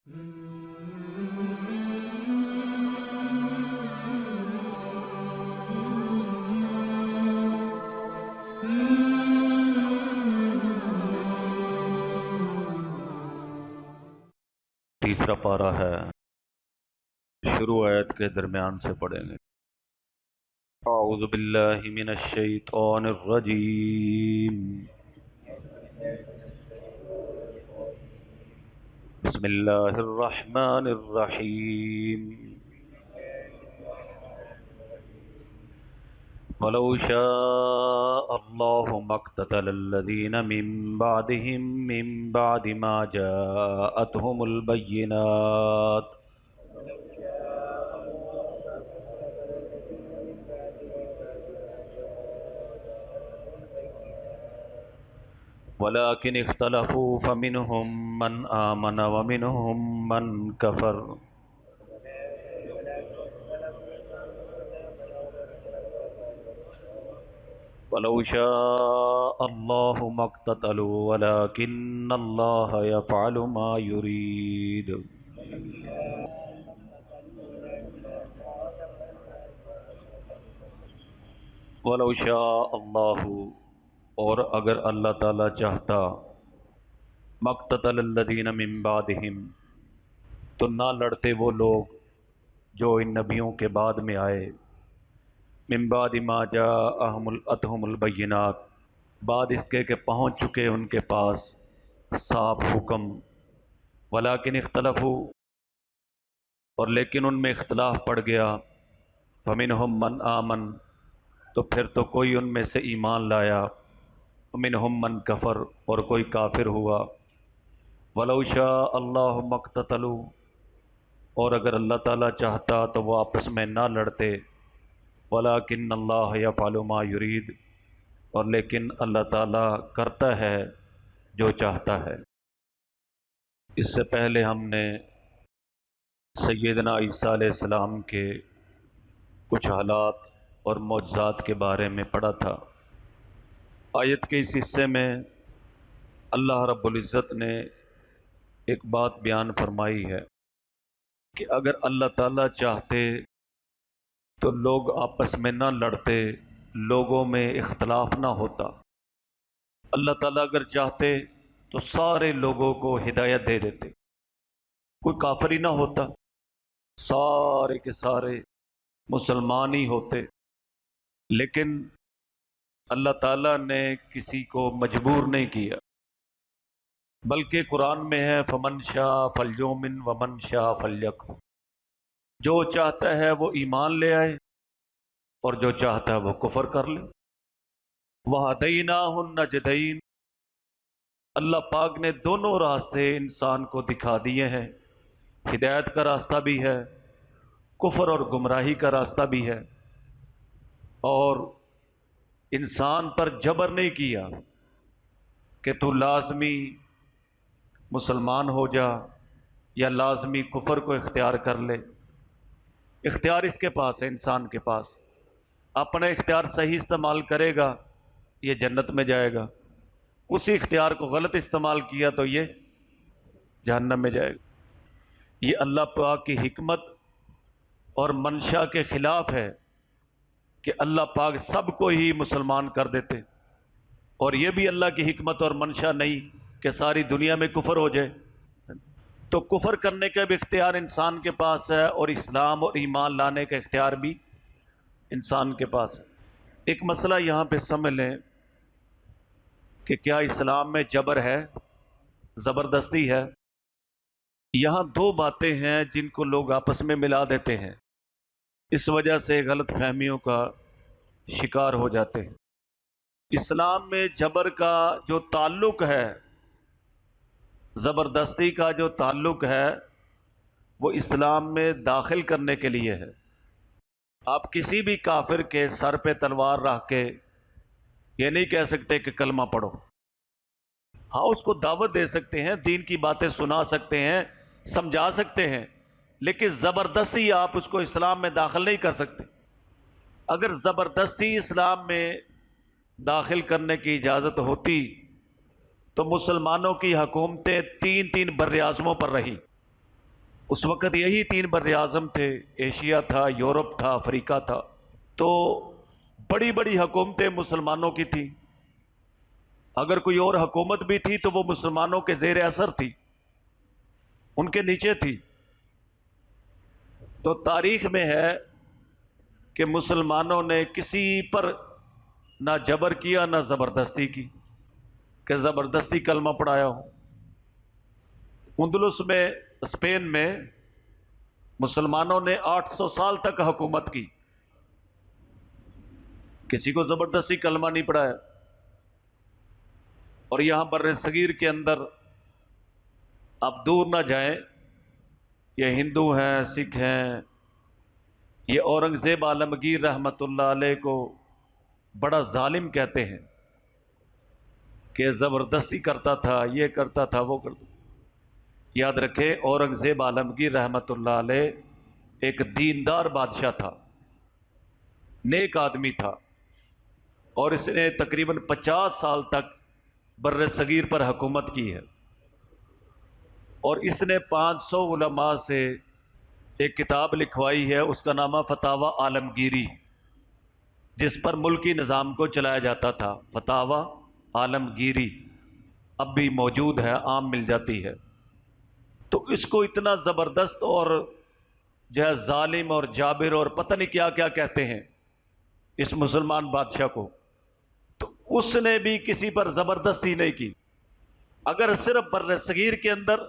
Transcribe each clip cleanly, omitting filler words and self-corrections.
تیسرا پارہ ہے، شروع آیت کے درمیان سے پڑھیں گے۔ اعوذ باللہ من الشیطان الرجیم، بسم اللہ الرحمن الرحیم۔ وَلَوْ شَاءَ اللَّهُ مَا اقْتَتَلَ الَّذِينَ مِن بَعْدِهِم مِّن بَعْدِ مَا جَاءَتْهُمُ الْبَيِّنَاتُ وَلَٰكِنِ اخْتَلَفُوا فَمِنْهُم مَّنْ آمَنَ وَمِنْهُم مَّنْ كَفَرَ وَلَوْ شَاءَ اللَّهُ مَا اقْتَتَلُوا وَلَٰكِنَّ اللَّهَ يَفْعَلُ مَا يُرِيدُ۔ وَلَوْ شَاءَ اللَّهُ، اور اگر اللہ تعالیٰ چاہتا، مَا اقْتَتَلَ الَّذِينَ مِن بَعْدِهِم، تو نہ لڑتے وہ لوگ جو ان نبیوں کے بعد میں آئے، من بعد ما جاءتهم البینات، بعد اس کے کہ پہنچ چکے ان کے پاس صاف حکم، ولیکن اختلفوا، اور لیکن ان میں اختلاف پڑ گیا، فمنہم من آمن، تو پھر تو کوئی ان میں سے ایمان لایا، ومنہم من کفر، اور کوئی کافر ہوا۔ ولو شاء اللہ ما اقتتلوا، اور اگر اللہ تعالیٰ چاہتا تو وہ آپس میں نہ لڑتے، ولیکن اللہ یفعل ما یرید، اور لیکن اللہ تعالیٰ کرتا ہے جو چاہتا ہے۔ اس سے پہلے ہم نے سیدنا عیسیٰ علیہ السلام کے کچھ حالات اور معجزات کے بارے میں پڑھا تھا۔ آیت کے اس حصے میں اللہ رب العزت نے ایک بات بیان فرمائی ہے کہ اگر اللہ تعالیٰ چاہتے تو لوگ آپس میں نہ لڑتے، لوگوں میں اختلاف نہ ہوتا۔ اللہ تعالیٰ اگر چاہتے تو سارے لوگوں کو ہدایت دے دیتے، کوئی کافر ہی نہ ہوتا، سارے کے سارے مسلمان ہی ہوتے، لیکن اللہ تعالیٰ نے کسی کو مجبور نہیں کیا، بلکہ قرآن میں ہے فَمَن شَاءَ فَلْيُؤْمِنْ وَمَن شَاءَ فَلْيَكْفُرْ، جو چاہتا ہے وہ ایمان لے آئے اور جو چاہتا ہے وہ کفر کر لے۔ وَهَدَيْنَاهُ النَّجْدَيْنِ، اللہ پاک نے دونوں راستے انسان کو دکھا دیے ہیں، ہدایت کا راستہ بھی ہے، کفر اور گمراہی کا راستہ بھی ہے، اور انسان پر جبر نہیں کیا کہ تو لازمی مسلمان ہو جا یا لازمی کفر کو اختیار کر لے۔ اختیار اس کے پاس ہے، انسان کے پاس، اپنا اختیار صحیح استعمال کرے گا یہ جنت میں جائے گا، اسی اختیار کو غلط استعمال کیا تو یہ جہنم میں جائے گا۔ یہ اللہ پاک کی حکمت اور منشا کے خلاف ہے کہ اللہ پاک سب کو ہی مسلمان کر دیتے، اور یہ بھی اللہ کی حکمت اور منشا نہیں کہ ساری دنیا میں کفر ہو جائے۔ تو کفر کرنے کا بھی اختیار انسان کے پاس ہے، اور اسلام اور ایمان لانے کا اختیار بھی انسان کے پاس ہے۔ ایک مسئلہ یہاں پہ سمجھ لیں کہ کیا اسلام میں جبر ہے، زبردستی ہے؟ یہاں دو باتیں ہیں جن کو لوگ آپس میں ملا دیتے ہیں، اس وجہ سے غلط فہمیوں کا شکار ہو جاتے ہیں۔ اسلام میں جبر کا جو تعلق ہے، زبردستی کا جو تعلق ہے، وہ اسلام میں داخل کرنے کے لیے ہے۔ آپ کسی بھی کافر کے سر پہ تلوار رکھ کے یہ نہیں کہہ سکتے کہ کلمہ پڑھو۔ ہاں، اس کو دعوت دے سکتے ہیں، دین کی باتیں سنا سکتے ہیں، سمجھا سکتے ہیں، لیکن زبردستی آپ اس کو اسلام میں داخل نہیں کر سکتے۔ اگر زبردستی اسلام میں داخل کرنے کی اجازت ہوتی تو مسلمانوں کی حکومتیں تین بر اعظموں پر رہی، اس وقت یہی تین بر اعظم تھے، ایشیا تھا، یورپ تھا، افریقہ تھا۔ تو بڑی بڑی حکومتیں مسلمانوں کی تھیں، اگر کوئی اور حکومت بھی تھی تو وہ مسلمانوں کے زیر اثر تھی، ان کے نیچے تھی۔ تو تاریخ میں ہے کہ مسلمانوں نے کسی پر نہ جبر کیا نہ زبردستی کی کہ زبردستی کلمہ پڑھایا ہو۔ اندلس میں، اسپین میں مسلمانوں نے 800 سال تک حکومت کی، کسی کو زبردستی کلمہ نہیں پڑھایا۔ اور یہاں بر صغیر کے اندر آپ دور نہ جائیں، یہ ہندو ہیں، سکھ ہیں، یہ اورنگزیب عالمگیر رحمۃ اللہ علیہ کو بڑا ظالم کہتے ہیں کہ زبردستی کرتا تھا، یہ کرتا تھا، وہ کرتا تھا۔ یاد رکھیں، اورنگزیب عالمگیر رحمۃ اللہ علیہ ایک دیندار بادشاہ تھا، نیک آدمی تھا، اور اس نے تقریباً 50 سال تک بر صغیر پر حکومت کی ہے۔ اور اس نے 500 علماء سے ایک کتاب لکھوائی ہے، اس کا نام ہے فتاوی عالمگیری، جس پر ملکی نظام کو چلایا جاتا تھا۔ فتاوی عالمگیری اب بھی موجود ہے، عام مل جاتی ہے۔ تو اس کو اتنا زبردست اور جو ہے ظالم اور جابر اور پتہ نہیں کیا کیا کہتے ہیں اس مسلمان بادشاہ کو۔ تو اس نے بھی کسی پر زبردستی نہیں کی۔ اگر صرف بر صغیر کے اندر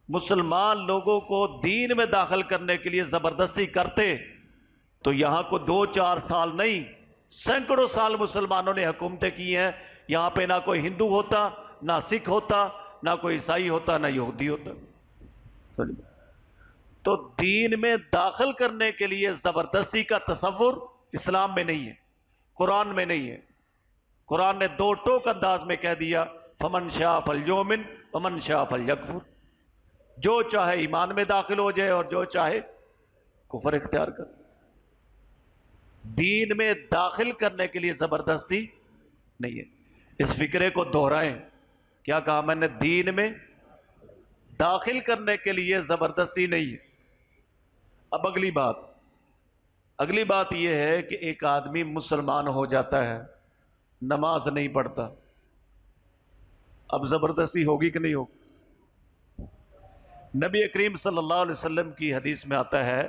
مسلمان لوگوں کو دین میں داخل کرنے کے لیے زبردستی کرتے تو یہاں کو 2-4 سال نہیں، سینکڑوں سال مسلمانوں نے حکومتیں کی ہیں۔ یہاں پہ نہ کوئی ہندو ہوتا، نہ سکھ ہوتا، نہ کوئی عیسائی ہوتا، نہ یہودی ہوتا۔ تو دین میں داخل کرنے کے لیے زبردستی کا تصور اسلام میں نہیں ہے، قرآن میں نہیں ہے۔ قرآن نے 2 ٹوک انداز میں کہہ دیا، فمن شاء فلیؤمن ومن شاء فلیکفر، جو چاہے ایمان میں داخل ہو جائے اور جو چاہے کفر اختیار کر۔ دین میں داخل کرنے کے لیے زبردستی نہیں ہے۔ اس فکرے کو دہرائیں، کیا کہا میں نے؟ دین میں داخل کرنے کے لیے زبردستی نہیں ہے۔ اب اگلی بات یہ ہے کہ ایک آدمی مسلمان ہو جاتا ہے، نماز نہیں پڑھتا، اب زبردستی ہوگی کہ نہیں ہوگی؟ نبی کریم صلی اللہ علیہ وسلم کی حدیث میں آتا ہے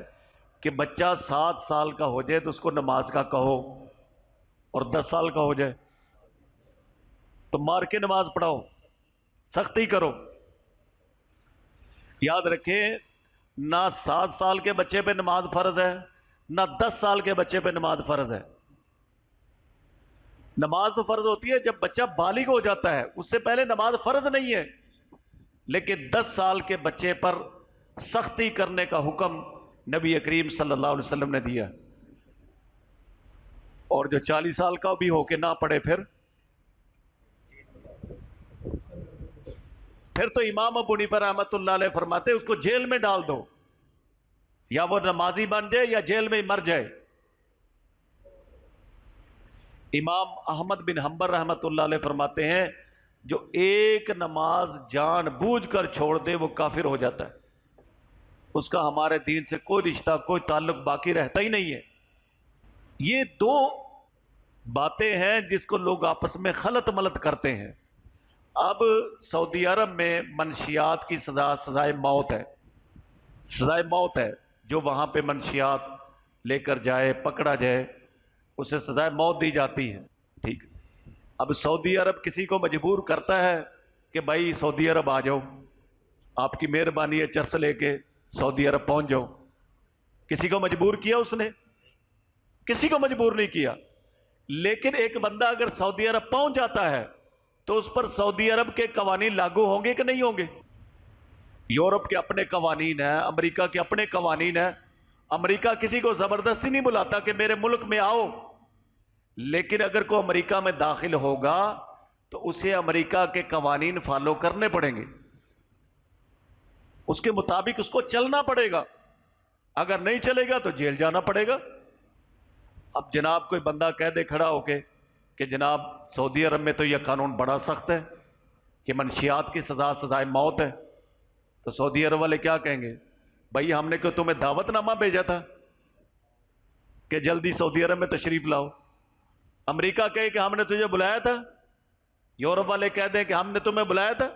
کہ بچہ 7 سال کا ہو جائے تو اس کو نماز کا کہو، اور 10 سال کا ہو جائے تو مار کے نماز پڑھاؤ، سختی کرو۔ یاد رکھیں، نہ 7 سال کے بچے پہ نماز فرض ہے، نہ 10 سال کے بچے پہ نماز فرض ہے۔ نماز فرض ہوتی ہے جب بچہ بالغ ہو جاتا ہے، اس سے پہلے نماز فرض نہیں ہے۔ لیکن 10 سال کے بچے پر سختی کرنے کا حکم نبی کریم صلی اللہ علیہ وسلم نے دیا، اور جو 40 سال کا بھی ہو کے نہ پڑھے پھر تو امام ابو حنیفہ رحمۃ اللہ علیہ فرماتے اس کو جیل میں ڈال دو، یا وہ نمازی بن جائے یا جیل میں مر جائے۔ امام احمد بن حنبل رحمۃ اللہ علیہ فرماتے ہیں جو ایک نماز جان بوجھ کر چھوڑ دے وہ کافر ہو جاتا ہے، اس کا ہمارے دین سے کوئی رشتہ، کوئی تعلق باقی رہتا ہی نہیں ہے۔ یہ 2 باتیں ہیں جس کو لوگ آپس میں خلط ملط کرتے ہیں۔ اب سعودی عرب میں منشیات کی سزائے موت ہے، سزائے موت ہے۔ جو وہاں پہ منشیات لے کر جائے، پکڑا جائے، اسے سزائے موت دی جاتی ہے، ٹھیک۔ اب سعودی عرب کسی کو مجبور کرتا ہے کہ بھائی سعودی عرب آ جاؤ، آپ کی مہربانی ہے، چرس لے کے سعودی عرب پہنچ جاؤ۔ کسی کو مجبور کیا اس نے؟ کسی کو مجبور نہیں کیا۔ لیکن ایک بندہ اگر سعودی عرب پہنچ جاتا ہے تو اس پر سعودی عرب کے قوانین لاگو ہوں گے کہ نہیں ہوں گے؟ یورپ کے اپنے قوانین ہیں، امریکہ کے اپنے قوانین ہیں۔ امریکہ کسی کو زبردستی نہیں بلاتا کہ میرے ملک میں آؤ، لیکن اگر کوئی امریکہ میں داخل ہوگا تو اسے امریکہ کے قوانین فالو کرنے پڑیں گے، اس کے مطابق اس کو چلنا پڑے گا، اگر نہیں چلے گا تو جیل جانا پڑے گا۔ اب جناب کوئی بندہ کہہ دے کھڑا ہو کے کہ جناب سعودی عرب میں تو یہ قانون بڑا سخت ہے کہ منشیات کی سزائے موت ہے، تو سعودی عرب والے کیا کہیں گے؟ بھائی ہم نے کہ تمہیں دعوت نامہ بھیجا تھا کہ جلدی سعودی عرب میں تشریف لاؤ، امریکہ کہے کہ ہم نے تجھے بلایا تھا، یورپ والے کہہ دیں کہ ہم نے تمہیں بلایا تھا،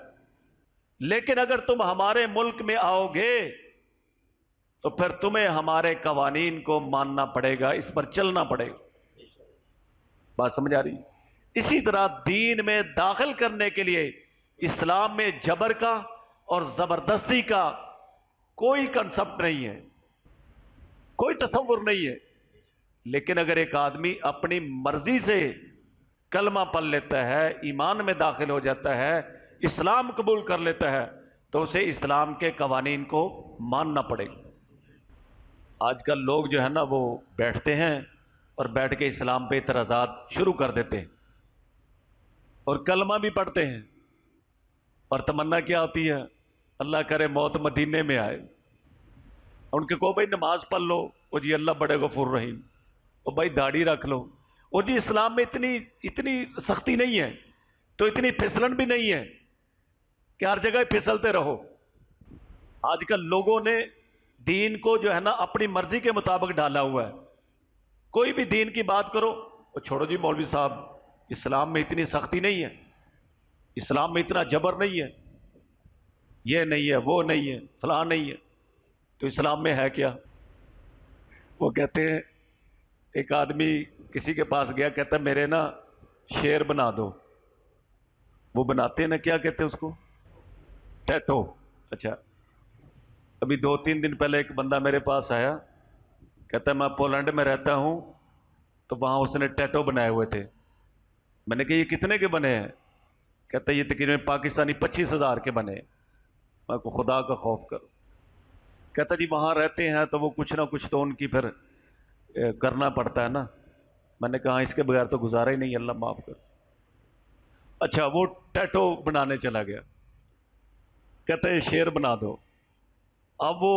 لیکن اگر تم ہمارے ملک میں آؤ گے تو پھر تمہیں ہمارے قوانین کو ماننا پڑے گا، اس پر چلنا پڑے گا۔ بات سمجھ آ رہی؟ اسی طرح دین میں داخل کرنے کے لیے اسلام میں جبر کا اور زبردستی کا کوئی کنسپٹ نہیں ہے، کوئی تصور نہیں ہے۔ لیکن اگر ایک آدمی اپنی مرضی سے کلمہ پڑھ لیتا ہے، ایمان میں داخل ہو جاتا ہے، اسلام قبول کر لیتا ہے، تو اسے اسلام کے قوانین کو ماننا پڑے گا۔ آج کل لوگ جو ہے نا وہ بیٹھتے ہیں اور بیٹھ کے اسلام پہ اعتراضات شروع کر دیتے ہیں اور کلمہ بھی پڑھتے ہیں، اور تمنا کیا ہوتی ہے؟ اللہ کرے موت مدینے میں آئے۔ ان کے کو بھائی نماز پڑھ لو، وہ جی اللہ بڑے غفور رحیم، وہ بھائی داڑھی رکھ لو، وہ جی اسلام میں اتنی سختی نہیں ہے، تو اتنی پھسلن بھی نہیں ہے کہ ہر جگہ پھسلتے رہو۔ آج کل لوگوں نے دین کو جو ہے نا اپنی مرضی کے مطابق ڈالا ہوا ہے۔ کوئی بھی دین کی بات کرو، وہ چھوڑو جی مولوی صاحب، اسلام میں اتنی سختی نہیں ہے، اسلام میں اتنا جبر نہیں ہے، یہ نہیں ہے، وہ نہیں ہے، فلاں نہیں ہے، تو اسلام میں ہے کیا؟ وہ کہتے ہیں، ایک آدمی کسی کے پاس گیا، کہتا ہے میرے نا شعر بنا دو۔ وہ بناتے ہیں نا، کیا کہتے ہیں اس کو؟ ٹیٹو۔ اچھا، ابھی 2-3 دن پہلے ایک بندہ میرے پاس آیا، کہتا ہے میں پولینڈ میں رہتا ہوں، تو وہاں اس نے ٹیٹو بنائے ہوئے تھے۔ میں نے کہا یہ کتنے کے بنے ہیں؟ کہتا ہے یہ تقریباً پاکستانی 25,000 کے بنے ہیں۔ میں کو خدا کا خوف کرو۔ کہتا جی وہاں رہتے ہیں تو وہ کچھ نہ کچھ تو ان کی پھر کرنا پڑتا ہے نا۔ میں نے کہا اس کے بغیر تو گزارا ہی نہیں، اللہ معاف کر۔ اچھا، وہ ٹیٹو بنانے چلا گیا، کہتا ہے شعر بنا دو۔ اب وہ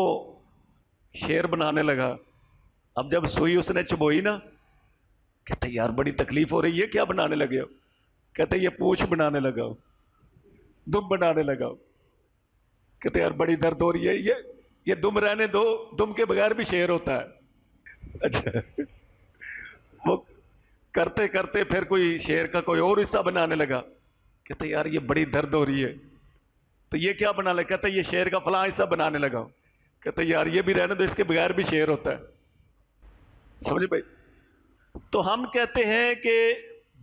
شعر بنانے لگا، اب جب سوئی اس نے چبوئی نا، کہتا ہے یار بڑی تکلیف ہو رہی ہے، کیا بنانے لگے ہو؟ کہتا ہے یہ پوچھ بنانے لگا ہو، دم بنانے لگا ہو۔ کہتے یار بڑی درد ہو رہی ہے، یہ دم رہنے دو، دم کے بغیر بھی شعر ہوتا ہے۔ اچھا، وہ کرتے کرتے پھر کوئی شعر کا کوئی اور حصہ بنانے لگا، کہتے یار یہ بڑی درد ہو رہی ہے، تو یہ کیا بنا لگا؟ کہتا یہ شعر کا فلاں حصہ بنانے لگا۔ کہتے یار یہ بھی رہنے دو، اس کے بغیر بھی شعر ہوتا ہے۔ سمجھے بھائی؟ تو ہم کہتے ہیں کہ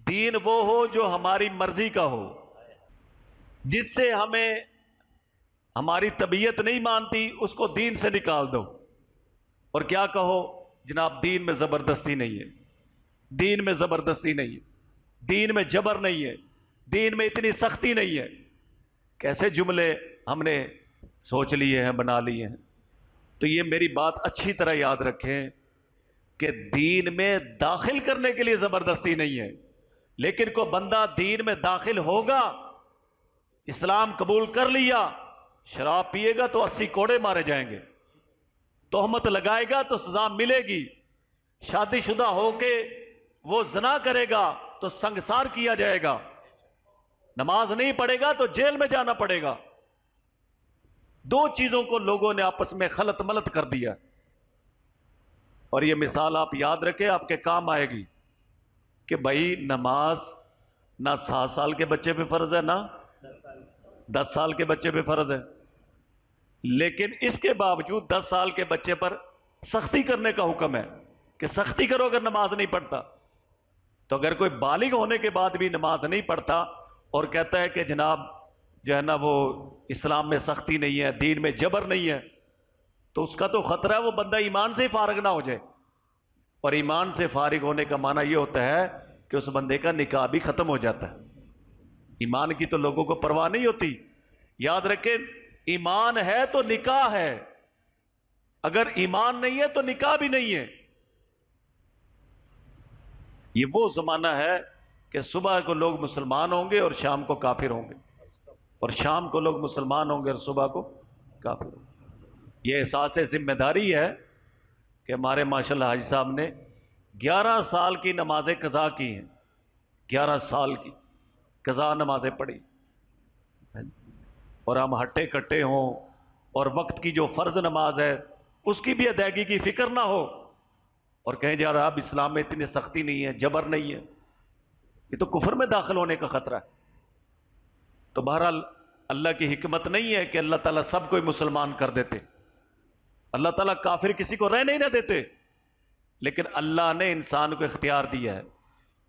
دین وہ ہو جو ہماری مرضی کا ہو، جس سے ہمیں ہماری طبیعت نہیں مانتی اس کو دین سے نکال دو، اور کیا کہو جناب دین میں زبردستی نہیں ہے، دین میں زبردستی نہیں ہے، دین میں جبر نہیں ہے، دین میں اتنی سختی نہیں ہے۔ کیسے جملے ہم نے سوچ لیے ہیں، بنا لیے ہیں۔ تو یہ میری بات اچھی طرح یاد رکھیں کہ دین میں داخل کرنے کے لیے زبردستی نہیں ہے، لیکن کوئی بندہ دین میں داخل ہوگا، اسلام قبول کر لیا، شراب پیے گا تو 80 کوڑے مارے جائیں گے، تہمت لگائے گا تو سزا ملے گی، شادی شدہ ہو کے وہ زنا کرے گا تو سنگسار کیا جائے گا، نماز نہیں پڑھے گا تو جیل میں جانا پڑے گا۔ دو چیزوں کو لوگوں نے آپس میں خلط ملط کر دیا، اور یہ مثال آپ یاد رکھیں، آپ کے کام آئے گی کہ بھائی نماز نہ 7 سال کے بچے پہ فرض ہے، نہ 10 سال کے بچے پہ فرض ہے، لیکن اس کے باوجود 10 سال کے بچے پر سختی کرنے کا حکم ہے کہ سختی کرو اگر نماز نہیں پڑھتا۔ تو اگر کوئی بالغ ہونے کے بعد بھی نماز نہیں پڑھتا اور کہتا ہے کہ جناب جو ہے نا وہ اسلام میں سختی نہیں ہے، دین میں جبر نہیں ہے، تو اس کا تو خطرہ ہے وہ بندہ ایمان سے ہی فارغ نہ ہو جائے، اور ایمان سے فارغ ہونے کا معنی یہ ہوتا ہے کہ اس بندے کا نکاح بھی ختم ہو جاتا ہے۔ ایمان کی تو لوگوں کو پرواہ نہیں ہوتی۔ یاد رکھیں، ایمان ہے تو نکاح ہے، اگر ایمان نہیں ہے تو نکاح بھی نہیں ہے۔ یہ وہ زمانہ ہے کہ صبح کو لوگ مسلمان ہوں گے اور شام کو کافر ہوں گے، اور شام کو لوگ مسلمان ہوں گے اور صبح کو کافر ہوں گے۔ یہ احساس ذمہ داری ہے کہ ہمارے ماشاءاللہ حاجی صاحب نے 11 سال کی نمازیں قضا کی ہیں، 11 سال کی قضا نمازیں پڑھی، اور ہم ہٹے کٹے ہوں، اور وقت کی جو فرض نماز ہے اس کی بھی ادائیگی کی فکر نہ ہو، اور کہیں یار اب اسلام میں اتنی سختی نہیں ہے، جبر نہیں ہے، یہ تو کفر میں داخل ہونے کا خطرہ ہے۔ تو بہرحال اللہ کی حکمت نہیں ہے کہ اللہ تعالیٰ سب کو مسلمان کر دیتے، اللہ تعالیٰ کافر کسی کو رہنے ہی نہ دیتے، لیکن اللہ نے انسان کو اختیار دیا ہے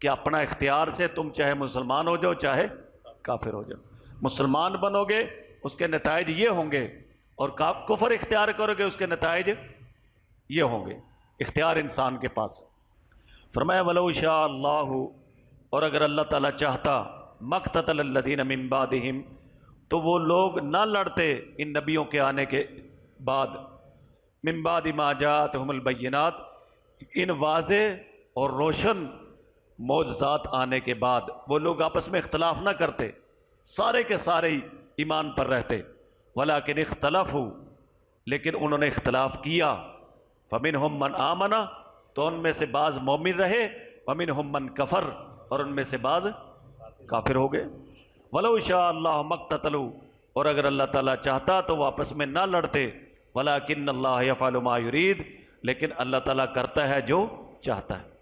کہ اپنا اختیار سے تم چاہے مسلمان ہو جاؤ چاہے کافر ہو جاؤ۔ مسلمان بنو گے اس کے نتائج یہ ہوں گے، اور کفر اختیار کرو گے اس کے نتائج یہ ہوں گے۔ اختیار انسان کے پاس۔ فرمایا وَلَوْ شَاءَ اللَّهُ، اور اگر اللہ تعالیٰ چاہتا، مَقْتَتَلَ الَّذِينَ مِن بَعْدِهِمْ، تو وہ لوگ نہ لڑتے ان نبیوں کے آنے کے بعد، من بعد ما جاءتهم البینات، ان واضح اور روشن معجزات آنے کے بعد وہ لوگ آپس میں اختلاف نہ کرتے، سارے کے سارے ہی ایمان پر رہتے، ولیکن اختلفوا، لیکن انہوں نے اختلاف کیا، فمنہم من آمن، تو ان میں سے بعض مومن رہے، ومنہم من کفر، اور ان میں سے بعض کافر ہو گئے۔ ولو شاء اللہ مقتتلوا، اور اگر اللہ تعالیٰ چاہتا تو وہ آپس میں نہ لڑتے، ولیکن اللہ یفعل ما یرید، لیکن اللہ تعالیٰ کرتا ہے جو چاہتا ہے۔